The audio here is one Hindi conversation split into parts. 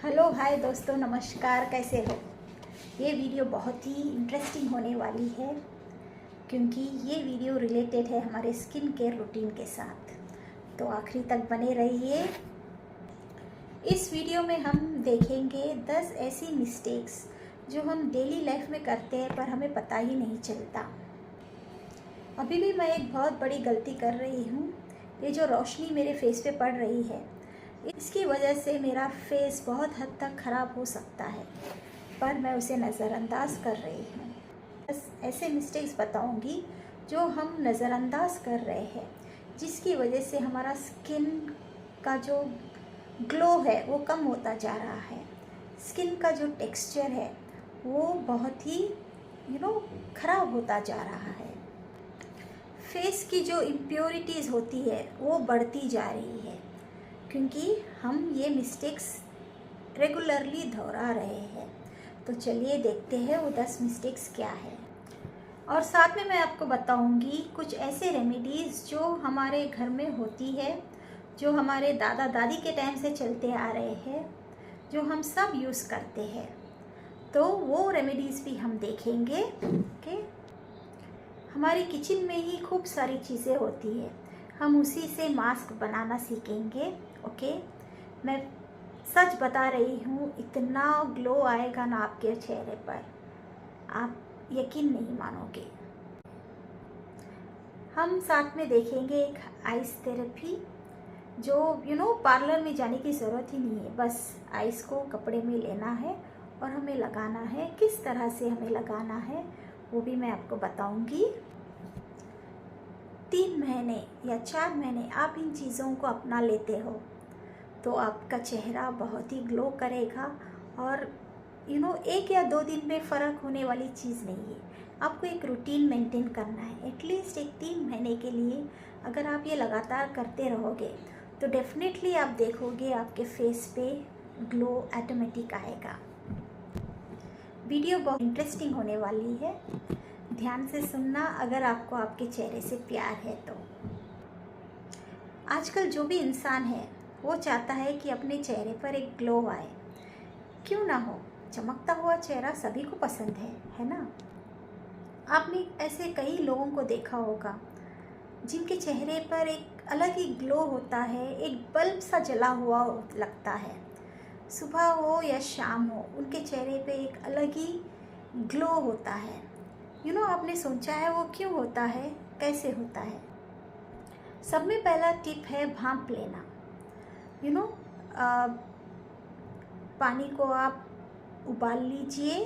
हेलो हाय दोस्तों, नमस्कार। कैसे हो? ये वीडियो बहुत ही इंटरेस्टिंग होने वाली है क्योंकि ये वीडियो रिलेटेड है हमारे स्किन केयर रूटीन के साथ। तो आखिरी तक बने रहिए। इस वीडियो में हम देखेंगे 10 ऐसी मिस्टेक्स जो हम डेली लाइफ में करते हैं पर हमें पता ही नहीं चलता। अभी भी मैं एक बहुत बड़ी गलती कर रही हूँ। ये जो रोशनी मेरे फेस पे पड़ रही है, इसकी वजह से मेरा फेस बहुत हद तक ख़राब हो सकता है, पर मैं उसे नज़रअंदाज कर रही हूँ। बस ऐसे मिस्टेक्स बताऊँगी जो हम नज़रअंदाज कर रहे हैं, जिसकी वजह से हमारा स्किन का जो ग्लो है वो कम होता जा रहा है। स्किन का जो टेक्सचर है वो बहुत ही ख़राब होता जा रहा है। फेस की जो इम्प्योरिटीज़ होती है वो बढ़ती जा रही है क्योंकि हम ये मिस्टेक्स रेगुलरली दोहरा रहे हैं। तो चलिए देखते हैं वो 10 मिस्टेक्स क्या है। और साथ में मैं आपको बताऊंगी कुछ ऐसे रेमेडीज़ जो हमारे घर में होती है, जो हमारे दादा दादी के टाइम से चलते आ रहे हैं, जो हम सब यूज़ करते हैं। तो वो रेमेडीज़ भी हम देखेंगे। ओके, हमारी किचन में ही खूब सारी चीज़ें होती है, हम उसी से मास्क बनाना सीखेंगे। ओके, मैं सच बता रही हूँ, इतना ग्लो आएगा ना आपके चेहरे पर, आप यकीन नहीं मानोगे। हम साथ में देखेंगे एक आइस थेरेपी, जो पार्लर में जाने की ज़रूरत ही नहीं है। बस आइस को कपड़े में लेना है और हमें लगाना है। किस तरह से हमें लगाना है वो भी मैं आपको बताऊंगी। 3 महीने या 4 महीने आप इन चीज़ों को अपना लेते हो तो आपका चेहरा बहुत ही ग्लो करेगा। और 1 या 2 दिन में फ़र्क होने वाली चीज़ नहीं है। आपको एक रूटीन मेंटेन करना है। एटलीस्ट एक 3 महीने के लिए अगर आप ये लगातार करते रहोगे तो डेफिनेटली आप देखोगे आपके फेस पे ग्लो ऑटोमेटिक आएगा। वीडियो बहुत इंटरेस्टिंग होने वाली है, ध्यान से सुनना अगर आपको आपके चेहरे से प्यार है तो। आजकल जो भी इंसान है वो चाहता है कि अपने चेहरे पर एक ग्लो आए। क्यों ना हो, चमकता हुआ चेहरा सभी को पसंद है ना। आपने ऐसे कई लोगों को देखा होगा जिनके चेहरे पर एक अलग ही ग्लो होता है, एक बल्ब सा जला हुआ लगता है। सुबह हो या शाम हो, उनके चेहरे पे एक अलग ही ग्लो होता है। आपने सोचा है वो क्यों होता है, कैसे होता है? सब में पहला टिप है भाप लेना। पानी को आप उबाल लीजिए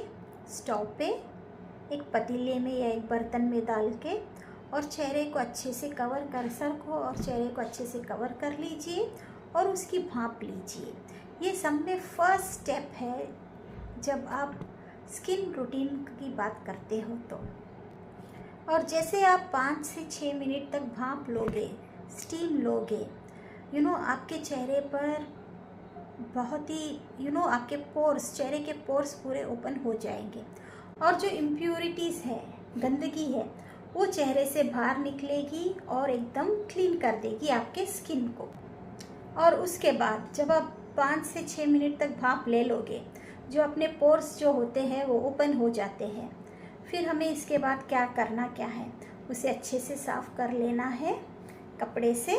स्टोव पे, एक पतीले में या एक बर्तन में डाल के, और चेहरे को अच्छे से कवर कर, सर को और चेहरे को अच्छे से कवर कर लीजिए और उसकी भाप लीजिए। ये सब में फर्स्ट स्टेप है जब आप स्किन रूटीन की बात करते हो तो। और जैसे आप 5 से 6 मिनट तक भाप लोगे, स्टीम लोगे, आपके चेहरे पर बहुत ही आपके पोर्स, चेहरे के पोर्स पूरे ओपन हो जाएंगे और जो इम्प्योरिटीज़ है, गंदगी है, वो चेहरे से बाहर निकलेगी और एकदम क्लीन कर देगी आपके स्किन को। और उसके बाद जब आप 5 से 6 मिनट तक भाप ले लोगे, जो अपने पोर्स जो होते हैं वो ओपन हो जाते हैं। फिर हमें इसके बाद क्या करना है, उसे अच्छे से साफ़ कर लेना है कपड़े से।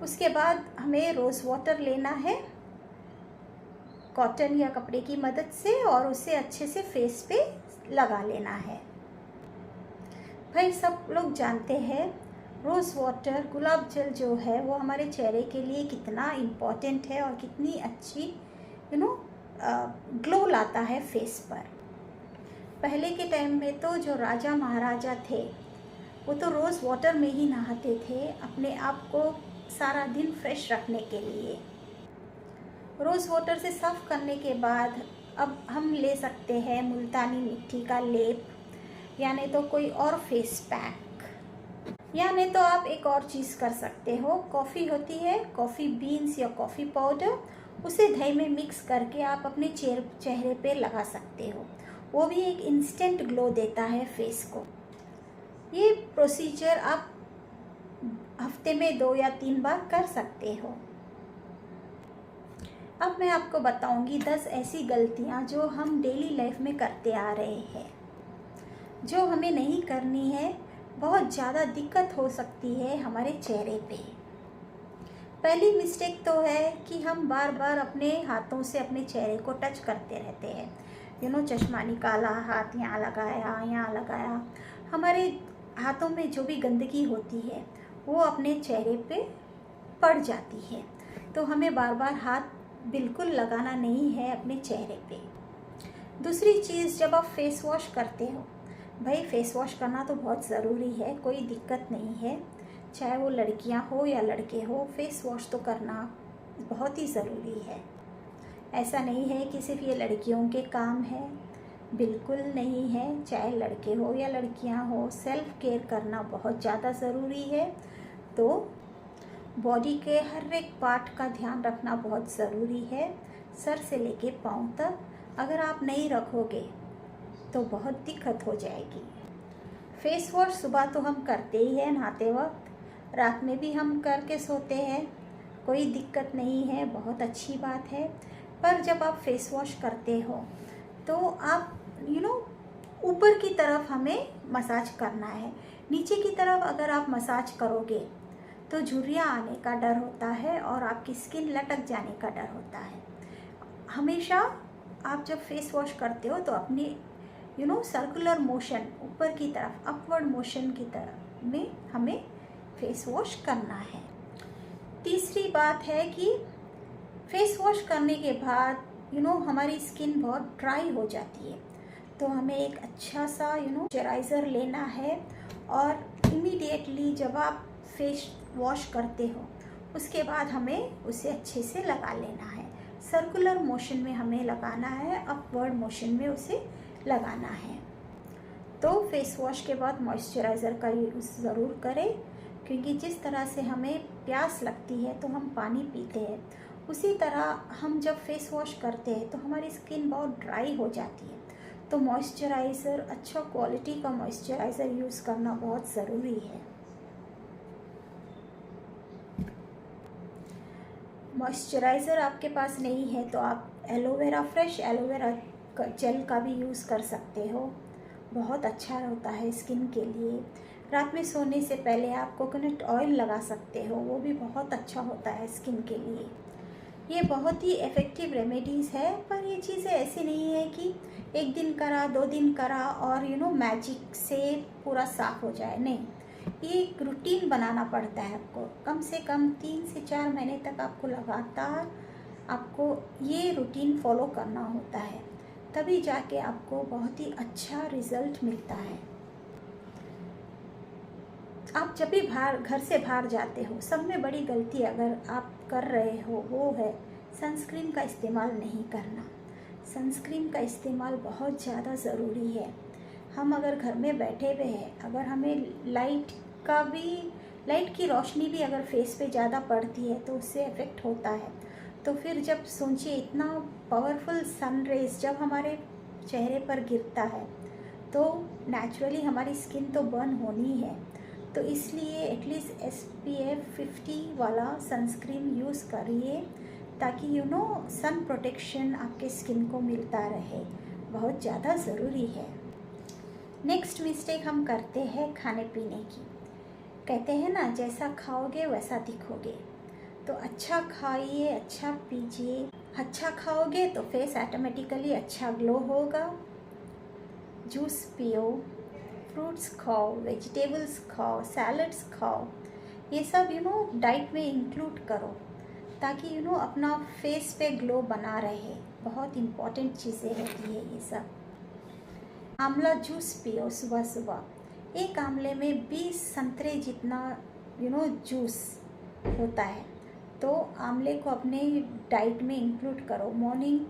उसके बाद हमें रोज़ वाटर लेना है कॉटन या कपड़े की मदद से, और उसे अच्छे से फेस पे लगा लेना है। भाई सब लोग जानते हैं रोज़ वाटर, गुलाब जल जो है वो हमारे चेहरे के लिए कितना इम्पॉर्टेंट है और कितनी अच्छी ग्लो लाता है फेस पर। पहले के टाइम में तो जो राजा महाराजा थे वो तो रोज़ वाटर में ही नहाते थे अपने आप को सारा दिन फ्रेश रखने के लिए। रोज़ वाटर से साफ़ करने के बाद अब हम ले सकते हैं मुल्तानी मिट्टी का लेप, या नहीं तो कोई और फेस पैक, या नहीं तो आप एक और चीज़ कर सकते हो। कॉफ़ी होती है, कॉफ़ी बीन्स या कॉफ़ी पाउडर, उसे दही में मिक्स करके आप अपने चेहरे पे लगा सकते हो। वो भी एक इंस्टेंट ग्लो देता है फेस को। ये प्रोसीजर आप हफ्ते में 2 या 3 बार कर सकते हो। अब मैं आपको बताऊंगी 10 ऐसी गलतियां जो हम डेली लाइफ में करते आ रहे हैं, जो हमें नहीं करनी है। बहुत ज़्यादा दिक्कत हो सकती है हमारे चेहरे पे। पहली मिस्टेक तो है कि हम बार बार अपने हाथों से अपने चेहरे को टच करते रहते हैं। चश्मा निकाला, हाथ यहाँ लगाया, यहाँ लगाया। हमारे हाथों में जो भी गंदगी होती है वो अपने चेहरे पे पड़ जाती है। तो हमें बार बार हाथ बिल्कुल लगाना नहीं है अपने चेहरे पे। दूसरी चीज़, जब आप फेस वॉश करते हो, भाई फेस वॉश करना तो बहुत ज़रूरी है, कोई दिक्कत नहीं है। चाहे वो लड़कियां हो या लड़के हो, फेस वॉश तो करना बहुत ही ज़रूरी है। ऐसा नहीं है कि सिर्फ ये लड़कियों के काम है, बिल्कुल नहीं है। चाहे लड़के हो या लड़कियां हो, सेल्फ केयर करना बहुत ज़्यादा ज़रूरी है। तो बॉडी के हर एक पार्ट का ध्यान रखना बहुत ज़रूरी है, सर से लेके पाँव तक। अगर आप नहीं रखोगे तो बहुत दिक्कत हो जाएगी। फेस वॉश सुबह तो हम करते ही हैं नहाते वक्त, रात में भी हम करके सोते हैं, कोई दिक्कत नहीं है, बहुत अच्छी बात है। पर जब आप फेस वॉश करते हो तो आप ऊपर की तरफ हमें मसाज करना है। नीचे की तरफ अगर आप मसाज करोगे तो झुर्रियाँ आने का डर होता है और आपकी स्किन लटक जाने का डर होता है। हमेशा आप जब फेस वॉश करते हो तो अपने सर्कुलर मोशन, ऊपर की तरफ अपवर्ड मोशन की तरफ में हमें फेस वॉश करना है। तीसरी बात है कि फेस वॉश करने के बाद हमारी स्किन बहुत ड्राई हो जाती है, तो हमें एक अच्छा सा मॉइस्चराइज़र लेना है। और इमीडिएटली जब आप फेस वॉश करते हो उसके बाद हमें उसे अच्छे से लगा लेना है। सर्कुलर मोशन में हमें लगाना है, अपवर्ड मोशन में उसे लगाना है। तो फेस वॉश के बाद मॉइस्चराइज़र का यूज़ ज़रूर करें, क्योंकि जिस तरह से हमें प्यास लगती है तो हम पानी पीते हैं, उसी तरह हम जब फेस वॉश करते हैं तो हमारी स्किन बहुत ड्राई हो जाती है। तो मॉइस्चराइज़र, अच्छा क्वालिटी का मॉइस्चराइज़र यूज़ करना बहुत ज़रूरी है। मॉइस्चराइज़र आपके पास नहीं है तो आप एलोवेरा, फ्रेश एलोवेरा जेल का भी यूज़ कर सकते हो, बहुत अच्छा होता है स्किन के लिए। रात में सोने से पहले आप कोकोनट ऑयल लगा सकते हो, वो भी बहुत अच्छा होता है स्किन के लिए। ये बहुत ही इफ़ेक्टिव रेमेडीज़ है, पर ये चीज़ें ऐसी नहीं है कि एक दिन करा, 2 दिन करा और मैजिक से पूरा साफ़ हो जाए। नहीं, ये एक रूटीन बनाना पड़ता है आपको। कम से कम 3 से 4 महीने तक आपको लगातार आपको ये रूटीन फॉलो करना होता है, तभी जाके आपको बहुत ही अच्छा रिज़ल्ट मिलता है। आप जब भी घर से बाहर जाते हो, सब में बड़ी गलती अगर आप कर रहे हो वो है सनस्क्रीन का इस्तेमाल नहीं करना। सनस्क्रीन का इस्तेमाल बहुत ज़्यादा ज़रूरी है। हम अगर घर में बैठे हुए हैं, अगर हमें लाइट की रोशनी भी अगर फेस पे ज़्यादा पड़ती है तो उससे इफ़ेक्ट होता है। तो फिर जब सोचिए, इतना पावरफुल सन रेज जब हमारे चेहरे पर गिरता है तो नेचुरली हमारी स्किन तो बर्न होनी है। तो इसलिए एटलीस्ट SPF 50 वाला सनस्क्रीन यूज़ करिए, ताकि सन प्रोटेक्शन आपके स्किन को मिलता रहे, बहुत ज़्यादा ज़रूरी है। नेक्स्ट मिस्टेक हम करते हैं खाने पीने की। कहते हैं ना, जैसा खाओगे वैसा दिखोगे। तो अच्छा खाइए, अच्छा पीजिए। अच्छा खाओगे तो फेस ऑटोमेटिकली अच्छा ग्लो होगा। जूस पियो, फ्रूट्स खाओ, वेजिटेबल्स खाओ, सैलड्स खाओ, ये सब डाइट में इंक्लूड करो, ताकि अपना फेस पे ग्लो बना रहे। बहुत इम्पॉर्टेंट चीज़ें होती है ये सब। आंवला जूस पियो सुबह सुबह। एक आंवले में 20 संतरे जितना जूस होता है, तो आंवले को अपने डाइट में इंक्लूड करो। मॉर्निंग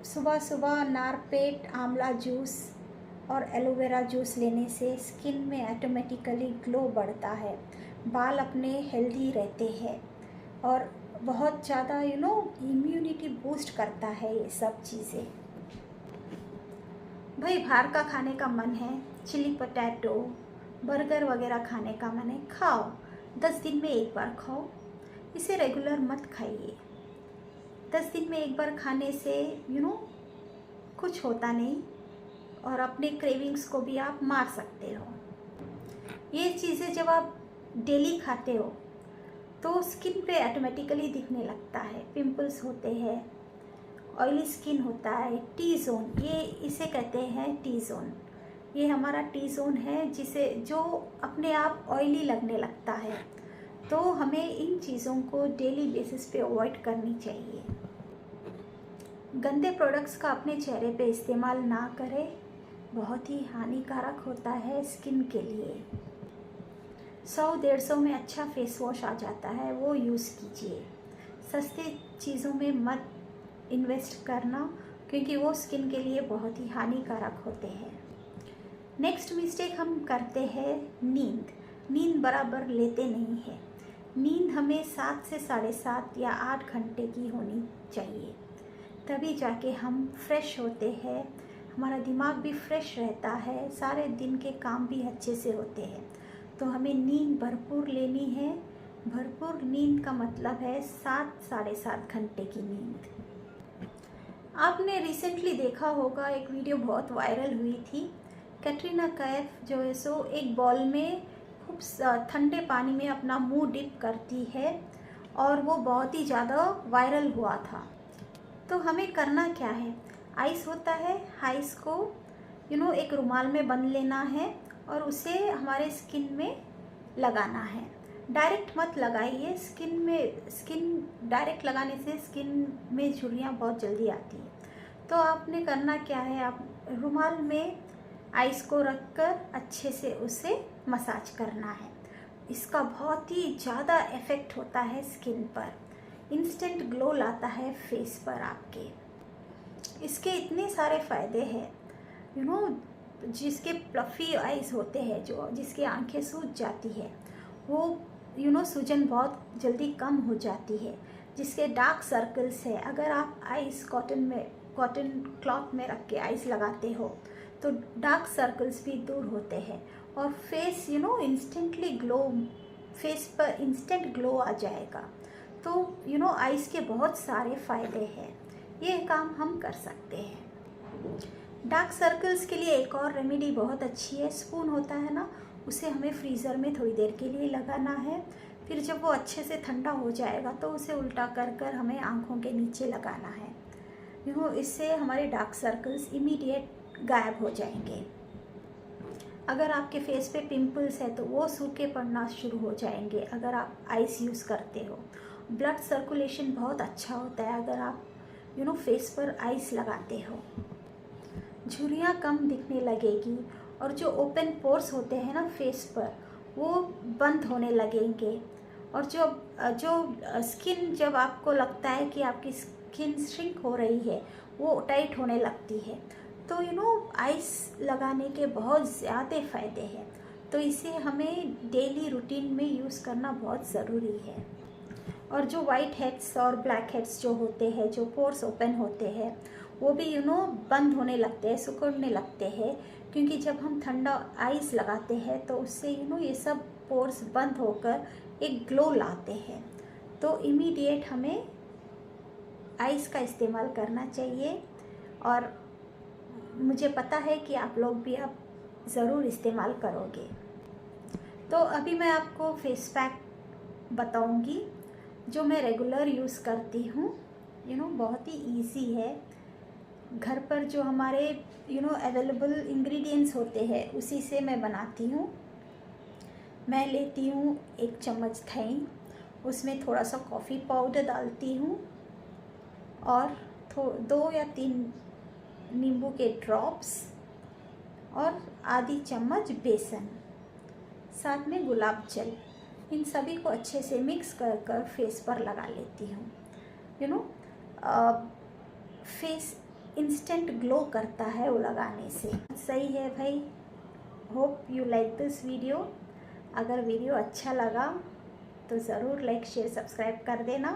सुबह सुबह नारपेट, आंवला जूस और एलोवेरा जूस लेने से स्किन में ऑटोमेटिकली ग्लो बढ़ता है, बाल अपने हेल्दी रहते हैं और बहुत ज़्यादा इम्यूनिटी बूस्ट करता है ये सब चीज़ें। भाई बाहर का खाने का मन है, चिली पोटैटो, बर्गर वगैरह खाने का मन है, खाओ। 10 दिन में एक बार खाओ, इसे रेगुलर मत खाइए। 10 दिन में एक बार खाने से कुछ होता नहीं और अपने क्रेविंग्स को भी आप मार सकते हो। ये चीज़ें जब आप डेली खाते हो तो स्किन पे ऑटोमेटिकली दिखने लगता है, पिंपल्स होते हैं, ऑयली स्किन होता है। टी जोन, ये इसे कहते हैं टी जोन। ये हमारा टी जोन है जो अपने आप ऑयली लगने लगता है। तो हमें इन चीज़ों को डेली बेसिस पे अवॉइड करनी चाहिए। गंदे प्रोडक्ट्स का अपने चेहरे पे इस्तेमाल ना करें, बहुत ही हानिकारक होता है स्किन के लिए। 100-150 में अच्छा फेस वॉश आ जाता है, वो यूज़ कीजिए। सस्ते चीज़ों में मत इन्वेस्ट करना, क्योंकि वो स्किन के लिए बहुत ही हानिकारक होते हैं। नेक्स्ट मिस्टेक हम करते हैं नींद बराबर लेते नहीं है। नींद हमें 7 से 7.5 या 8 घंटे की होनी चाहिए, तभी जाके हम फ्रेश होते हैं, हमारा दिमाग भी फ्रेश रहता है, सारे दिन के काम भी अच्छे से होते हैं। तो हमें नींद भरपूर लेनी है। भरपूर नींद का मतलब है 7-7.5 घंटे की नींद। आपने रिसेंटली देखा होगा, एक वीडियो बहुत वायरल हुई थी। कैटरीना कैफ जो है सो एक बॉल में खूब ठंडे पानी में अपना मुंह डिप करती है और वो बहुत ही ज़्यादा वायरल हुआ था। तो हमें करना क्या है, आइस होता है, आइस को एक रुमाल में बंद लेना है और उसे हमारे स्किन में लगाना है। डायरेक्ट मत लगाइए स्किन डायरेक्ट लगाने से स्किन में झुर्रियाँ बहुत जल्दी आती हैं। तो आपने करना क्या है, आप रुमाल में आइस को रखकर अच्छे से उसे मसाज करना है। इसका बहुत ही ज़्यादा इफ़ेक्ट होता है स्किन पर, इंस्टेंट ग्लो लाता है फेस पर आपके। इसके इतने सारे फ़ायदे हैं, जिसके प्लफी आइज होते हैं, जिसकी आंखें सूज जाती है, वो सूजन बहुत जल्दी कम हो जाती है। जिसके डार्क सर्कल्स है, अगर आप आइस कॉटन क्लॉथ में रख के आइस लगाते हो तो डार्क सर्कल्स भी दूर होते हैं और फेस इंस्टेंटली ग्लो, फेस पर इंस्टेंट ग्लो आ जाएगा। तो आइस के बहुत सारे फ़ायदे हैं, ये काम हम कर सकते हैं। डार्क सर्कल्स के लिए एक और रेमेडी बहुत अच्छी है। स्पून होता है ना, उसे हमें फ्रीज़र में थोड़ी देर के लिए लगाना है। फिर जब वो अच्छे से ठंडा हो जाएगा तो उसे उल्टा कर हमें आँखों के नीचे लगाना है। इससे हमारे डार्क सर्कल्स इमीडिएट गायब हो जाएंगे। अगर आपके फेस पे पिंपल्स है तो वो सूखे पड़ना शुरू हो जाएंगे अगर आप आइस यूज़ करते हो। ब्लड सर्कुलेशन बहुत अच्छा होता है अगर आप फेस पर आइस लगाते हो। झुर्रियाँ कम दिखने लगेगी और जो ओपन पोर्स होते हैं ना फेस पर, वो बंद होने लगेंगे। और जो स्किन, जब आपको लगता है कि आपकी स्किन श्रिंक हो रही है, वो टाइट होने लगती है। तो आइस लगाने के बहुत ज़्यादा फ़ायदे हैं। तो इसे हमें डेली रूटीन में यूज़ करना बहुत ज़रूरी है। और जो वाइट हेड्स और ब्लैक हेड्स जो होते हैं, जो पोर्स ओपन होते हैं, वो भी बंद होने लगते हैं, सिकुड़ने लगते हैं। क्योंकि जब हम ठंडा आइस लगाते हैं तो उससे ये सब पोर्स बंद होकर एक ग्लो लाते हैं। तो इमीडिएट हमें आइस का इस्तेमाल करना चाहिए और मुझे पता है कि आप लोग भी अब ज़रूर इस्तेमाल करोगे। तो अभी मैं आपको फेस पैक बताऊंगी जो मैं रेगुलर यूज़ करती हूँ। बहुत ही इजी है। घर पर जो हमारे अवेलेबल इंग्रेडिएंट्स होते हैं उसी से मैं बनाती हूँ। मैं लेती हूँ 1 चम्मच दही, उसमें थोड़ा सा कॉफ़ी पाउडर डालती हूँ और 2 या 3 नींबू के ड्रॉप्स और आधी चम्मच बेसन, साथ में गुलाब जल। इन सभी को अच्छे से मिक्स कर फेस पर लगा लेती हूँ। फेस इंस्टेंट ग्लो करता है वो लगाने से। सही है भाई। Hope you like this video. अगर वीडियो अच्छा लगा तो ज़रूर लाइक शेयर सब्सक्राइब कर देना।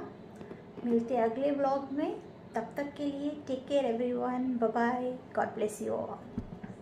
मिलते हैं अगले व्लॉग में। तब तक के लिए take care everyone. Bye bye. God bless you all.